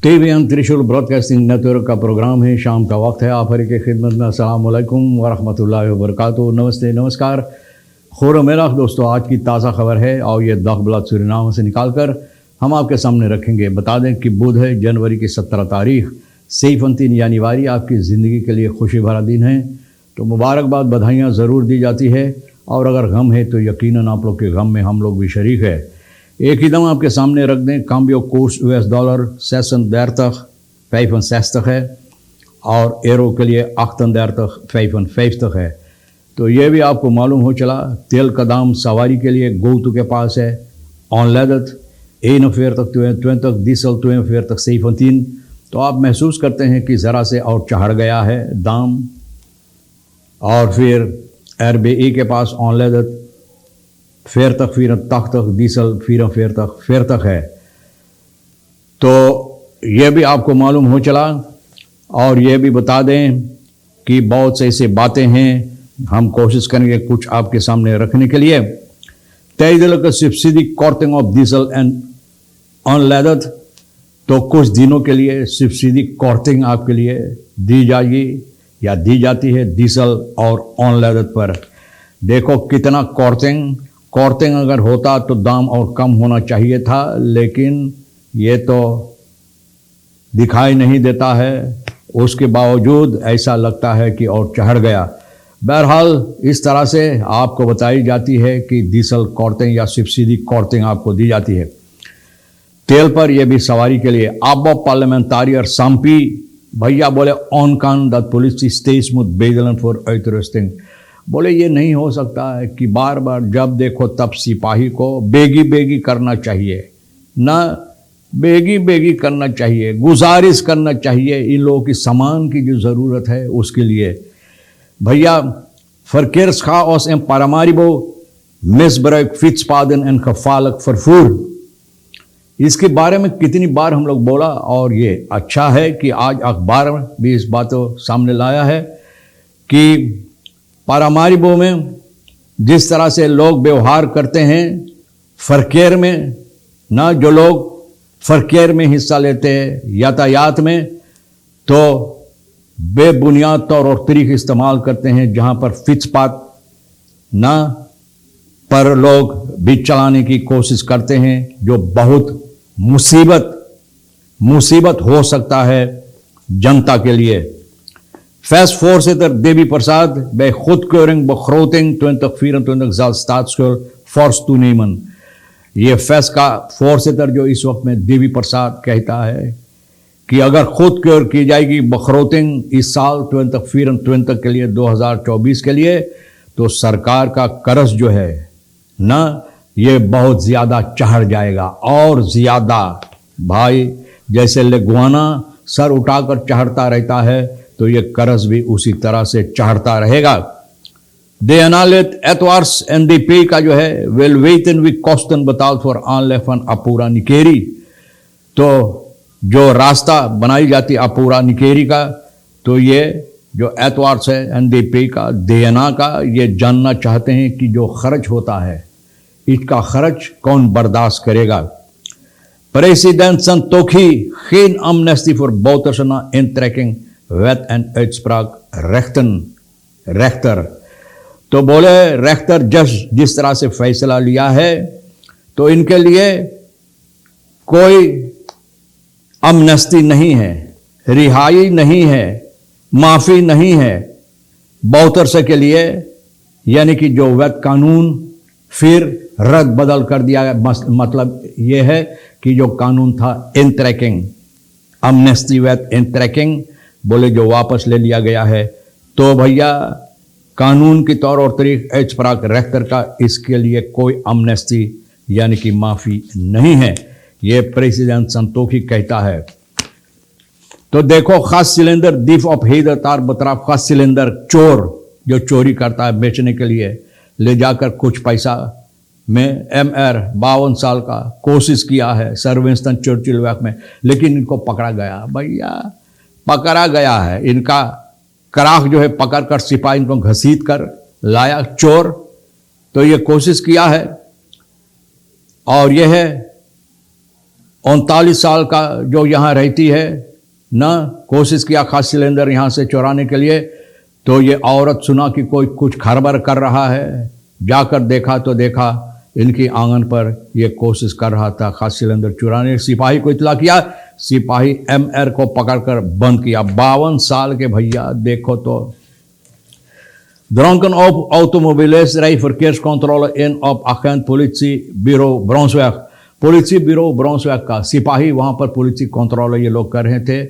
TVN त्रिशूल broadcasting network का programme है। शाम का वक्त है। आप हरी के खिदमत में अस्सलाम वालेकुम व रहमतुल्लाहि व बरकातुहू। नमस्ते, नमस्कार, खुर मेरा दोस्तों। आज की ताज़ा खबर है और ये दखबला सूरीनाम से निकालकर हम आपके सामने रखेंगे। बता दें कि बुध है, जनवरी की 17 तारीख, सैफुद्दीन यानी वारी आपकी ज़िंदगी के लिए खुशी भरा दिन है। तो मुबारकबाद, बधाइयाँ ज़रूर दी जाती है। और अगर गम है तो यकीनन आप लोग के गम में हम लोग भी शरीक है। एक ही दम आपके सामने रख दें, काम्बियो कोर्स US$ 36 है और एरो के लिए 38 है। तो ये भी आपको मालूम हो चला। तेल का दाम सवारी के लिए गोतु के पास है ऑनलेदत 41 डीजल 42 सैफुद्दीन। तो आप महसूस करते हैं कि ज़रा से और चढ़ गया है दाम। और फिर RBE के पास ऑनलेदत 40 डीजल 44 है। तो ये भी आपको मालूम हो चला। और ये भी बता दें कि बहुत से ऐसे बातें हैं, हम कोशिश करेंगे कुछ आपके सामने रखने के लिए। 23 का सब्सिडी कॉर्टिंग ऑफ डीजल एंड ऑनलेदत। तो कुछ दिनों के लिए सब्सिडी कॉर्टिंग आपके लिए दी जाएगी या दी जाती है डीजल और ऑनलेदत पर। देखो कितना कॉर्टिंग अगर होता तो दाम और कम होना चाहिए था, लेकिन ये तो दिखाई नहीं देता है। उसके बावजूद ऐसा लगता है कि और चढ़ गया। बहरहाल इस तरह से आपको बताई जाती है कि डीजल कॉर्टिंग या सब्सिडी कॉर्टिंग आपको दी जाती है। तेल पर यह भी सवारी के लिए आबो पार्लियामेंटारियर साम्पी भैया बोले ऑन कान दैट पुलिस स्टेज मुद बेदलन फॉर अर्थरेस्टिंग। बोले ये नहीं हो सकता है कि बार बार जब देखो तब सिपाही को बेगी करना चाहिए, ना बेगी करना चाहिए, गुजारिश करना चाहिए इन लोगों की सामान की जो ज़रूरत है उसके लिए। भैया verkeerschaos en Paramaribo misbruik fietspaden en gevaarlijk vervoer। इसके बारे में कितनी बार हम लोग बोला। और ये अच्छा है कि आज अखबार में भी इस बात को सामने लाया है कि पारामारिबो में जिस तरह से लोग व्यवहार करते हैं फरकेर में, ना जो लोग फरकेर में हिस्सा लेते हैं यातायात में, तो बेबुनियाद तौर और तरीक़े इस्तेमाल करते हैं जहां पर फिटपाथ ना पर लोग भी चलाने की कोशिश करते हैं, जो बहुत मुसीबत हो सकता है जनता के लिए। Versvoorzitter Devi Prasad bij goedkeuring begroting 2024 zal staatsschuld fors toenemen। ये फेस का फोर्सिटर जो इस वक्त में देवी प्रसाद कहता है कि अगर खुदक्योर की जाएगी बखरोटिंग इस साल 2024 के लिए, 2024 के लिए, तो सरकार का कर्ज जो है ना ये बहुत ज़्यादा चढ़ जाएगा। और ज़्यादा भाई, जैसे लेगुआना सर उठाकर चढ़ता रहता है तो ये कर्ज भी उसी तरह से चढ़ता रहेगा। De analit etwars NDP का जो है will weten wie kosten betaald voor aanleg van Apura Nikeri। तो जो रास्ता बनाई जाती अपूरा निकेरी का, तो ये जो एतवार्स है NDP का देना का, ये जानना चाहते हैं कि जो खर्च होता है इसका खर्च कौन बर्दाश्त करेगा। President Santokhi geen amnestie voor Bouterse na intrekking wet en uitspraak rechter। तो बोले रेख्तर जज जिस तरह से फैसला लिया है तो इनके लिए कोई अमनेस्टी नहीं है, रिहाई नहीं है, माफ़ी नहीं है बौतरसे के लिए। यानी कि जो वैध कानून फिर रद्द बदल कर दिया गया। मतलब ये है कि जो कानून था इंट्रैकिंग, अमनेस्टी वैध इंट्रैकिंग, बोले जो वापस ले लिया गया है। तो भैया कानून के तौर और तरीक़े इचपराक रेख्तर का इसके लिए कोई अमनेस्टी यानी कि माफ़ी नहीं है, ये प्रेसिडेंट संतोखी कहता है। तो देखो खास सिलेंडर दीफ ऑफ हेदर तार बतराफ खास सिलेंडर चोर जो चोरी करता है बेचने के लिए ले जाकर कुछ पैसा में MR 52 साल का कोशिश किया है सर विंस्टन चर्चिल वैक में, लेकिन इनको पकड़ा गया। भैया पकड़ा गया है, इनका कराख जो है पकड़कर सिपाही इनको घसीट कर लाया चोर। तो ये कोशिश किया है और यह है 39 साल का जो यहाँ रहती है ना, कोशिश किया खास सिलेंडर यहाँ से चुराने के लिए। तो ये औरत सुना कि कोई कुछ खरबर कर रहा है, जाकर देखा तो देखा इनकी आंगन पर ये कोशिश कर रहा था खास सिलेंडर चुराने। सिपाही को इतला किया, सिपाही MR को पकड़कर बंद किया। 52 साल के भैया, देखो तो। Dronken op automobilisterij verkeerscontrole in op agent politiebureau Bronsweg। पुलिसी ब्यूरो ब्रॉन्सवेग का सिपाही वहाँ पर पुलिसी कंट्रोल ये लोग कर रहे थे।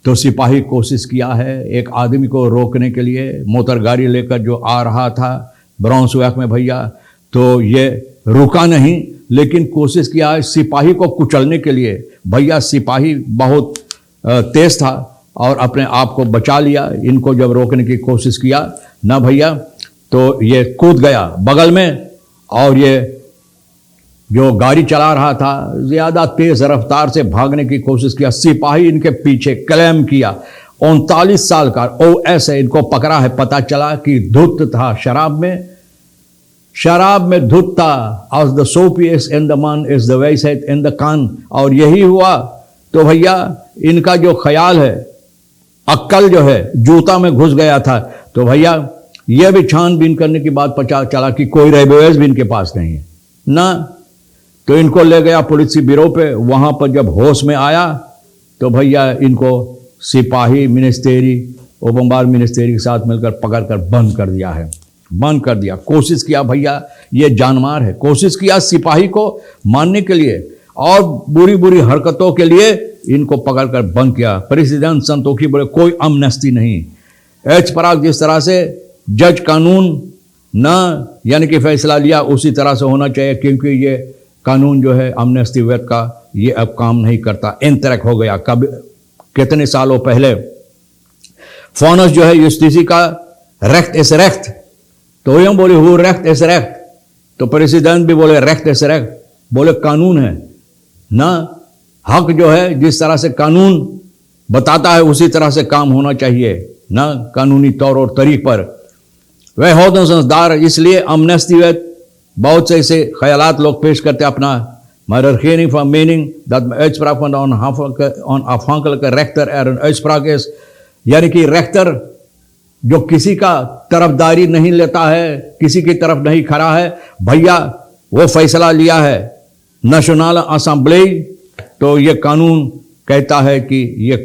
तो सिपाही कोशिश किया है एक आदमी को रोकने के लिए, मोटर गाड़ी लेकर जो आ रहा था ब्रॉन्सवेग में भैया। तो ये रुका नहीं, लेकिन कोशिश किया है सिपाही को कुचलने के लिए। भैया सिपाही बहुत तेज था और अपने आप को बचा लिया। इनको जब रोकने की कोशिश किया ना भैया, तो ये कूद गया बगल में, और ये जो गाड़ी चला रहा था ज़्यादा तेज रफ्तार से भागने की कोशिश किया। सिपाही इनके पीछे क्लेम किया। 39 साल का OS है, इनको पकड़ा है। पता चला कि धुत था, शराब में धुत था। as the soap is in the man is the weisheit in the कान। और यही हुआ। तो भैया इनका जो ख्याल है, अक्ल जो है जूता में घुस गया था। तो भैया यह भी छानबीन करने के बाद पता चला कि कोई रेबेज भी इनके पास नहीं है ना। तो इनको ले गया पुलिस ब्यूरो पे। वहां पर जब होश में आया तो भैया इनको सिपाही मिनिस्टेरी ओबम्बार मिनिस्टेरी के साथ मिलकर पकड़कर बंद कर दिया है, बंद कर दिया। कोशिश किया भैया, ये जानमार है, कोशिश किया सिपाही को मारने के लिए और बुरी बुरी हरकतों के लिए इनको पकड़कर बंद किया। प्रेसिडेंट संतोखी बोले कोई अमनेस्टी नहीं। एच पराग जिस तरह से जज कानून ना यानी कि फैसला लिया उसी तरह से होना चाहिए, क्योंकि ये कानून जो है अमनेस्टी वेद का ये अब काम नहीं करता। इंतरक हो गया। कब कितने सालों पहले फोनस जो है युस्टिसी का रेक्ट इस रेक्ट, तो यूं बोले हु रेक्ट इस रेक्ट, तो प्रेसिडेंट भी बोले रेक्ट इस रेक्ट, बोले कानून है ना। हक जो है जिस तरह से कानून बताता है उसी तरह से काम होना चाहिए ना, कानूनी तौर और तरीक पर। वह होते संसदार, इसलिए अमनेस्टी वेद बहुत से ऐसे ख्यालात लोग पेश करते हैं अपना। Maar regering van mening dat mijn uitspraak van de onafhankelijke rechter er een uitspraak is, यानी कि रेक्टर जो किसी का तरफदारी नहीं लेता है, किसी की तरफ नहीं खड़ा है भैया, वो फैसला लिया है नेशनल असेंबली। तो ये कानून कहता है कि ये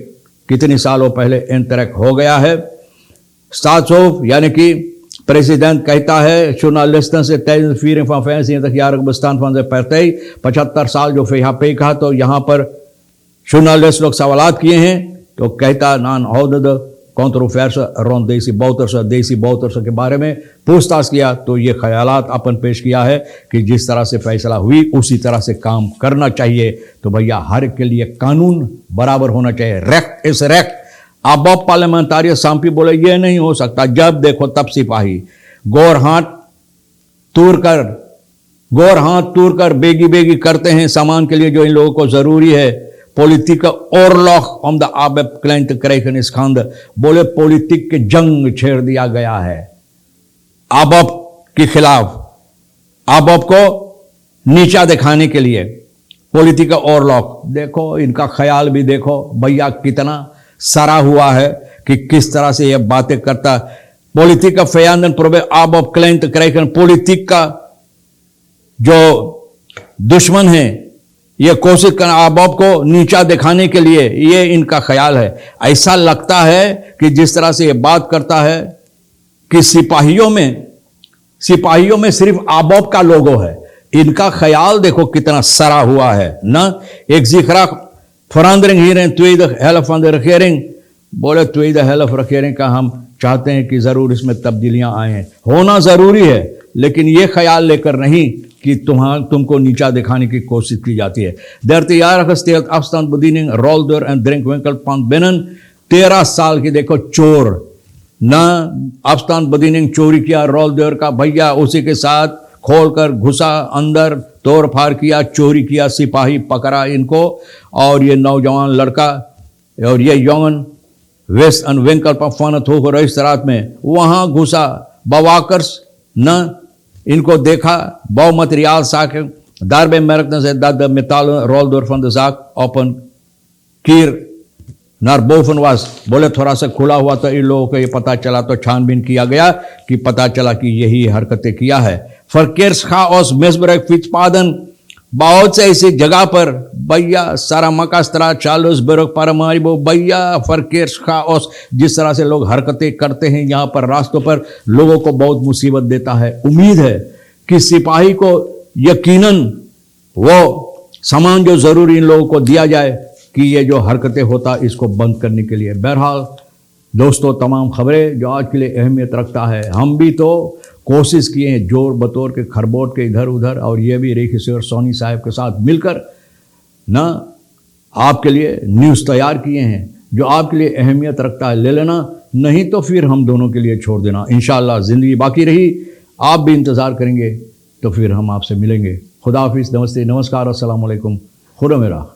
कितने सालों पहले इंतरक हो गया है। स्टाट्सहोफ यानी कि प्रेसिडेंट कहता है journalisten से viering van 75-jarig bestaan van de partij, 75 साल जो FHP का। तो यहाँ पर जर्नलिस्ट लोग सवालात किए हैं। तो कहता नान होदे कंट्रोवर्सी रॉन देसी बौतरसा के बारे में पूछताछ किया। तो ये ख्यालात अपन पेश किया है कि जिस तरह से फैसला हुई उसी तरह से काम करना चाहिए। तो भैया हर के लिए कानून बराबर होना चाहिए। रेक्ट इज रेक्ट। अब पार्लियामेंटारियन सांपी बोले ये नहीं हो सकता। जब देखो तब सिपाही गोर हाथ तूर कर बेगी बेगी करते हैं सामान के लिए जो इन लोगों को जरूरी है। Politic oarlock Om the आबेब client correction इस खांद, बोले पॉलिटिक के जंग छेड़ दिया गया है आबब के खिलाफ, आबब को नीचा दिखाने के लिए। पॉलिटिक ओरलॉक देखो, इनका ख्याल भी देखो भैया कितना सरा हुआ है कि किस तरह से यह बातें करता। पॉलिटिक का फयानन प्रोबे आब ऑफ क्लाइंट करेक्शन, पॉलिटिक का जो दुश्मन है ये कोशिश कर आबॉब को नीचा दिखाने के लिए, ये इनका ख्याल है। ऐसा लगता है कि जिस तरह से ये बात करता है कि सिपाहियों में सिर्फ आबॉब का लोगो है। इनका ख्याल देखो कितना सरा हुआ है ना। एक जिक्र फरांदरिंग ही रहे tweede helft van de regering, बोले tweede helft regering का हम चाहते हैं कि जरूर इसमें तब्दीलियां आए, होना जरूरी है, लेकिन ये ख्याल लेकर नहीं कि तुमको नीचा दिखाने की कोशिश की जाती है। 30-jarige steelt afstandsbediening, roldeur en drinkwinkelpand binnen। 13 साल की देखो चोर ना, afstandsbediening चोरी किया, रोलडोर का भैया उसी के साथ खोलकर घुसा अंदर, तोड़ फाड़ किया, चोरी किया। सिपाही पकड़ा इनको और ये नौजवान लड़का और ये यौन वेस्ट एंड विंकल पर फानत होकर इस रात में वहां घुसा। बवाकर्स न इनको देखा, बहु material Sakya Daarbij merkten ze dat de metalen roldeur van de zaak op een kier naar boven was. बोले थोड़ा सा खुला हुआ तो इन लोगों को ये पता चला, तो छानबीन किया गया कि पता चला कि यही हरकतें किया है. Verkeerschaos, misbruik, fietspaden, बहुत से ऐसी जगह पर भैया सारा मकास्त्रा चार्ल्सबर्ग पारामारिबो भैया verkeerschaos, जिस तरह से लोग हरकतें करते हैं यहाँ पर रास्तों पर, लोगों को बहुत मुसीबत देता है. उम्मीद है कि सिपाही को यकीनन वो सामान जो जरूरी इन लोगों को दिया जाए कि ये जो हरकतें होता इसको बंद करने के लिए. बहरहाल दोस्तों, तमाम खबरें जो आज के लिए अहमियत रखता है, हम भी तो कोशिश किए हैं जोर बतौर के खरबोट के इधर उधर, और ये भी रेखिश्वर सोनी साहब के साथ मिलकर ना आपके लिए न्यूज़ तैयार किए हैं जो आपके लिए अहमियत रखता है. ले लेना, नहीं तो फिर हम दोनों के लिए छोड़ देना. इंशाअल्लाह ज़िंदगी बाकी रही, आप भी इंतज़ार करेंगे तो फिर हम आपसे मिलेंगे. खुदा हाफिज़, नमस्ते, नमस्कार, अस्सलाम वालेकुम, खुदा मेरा.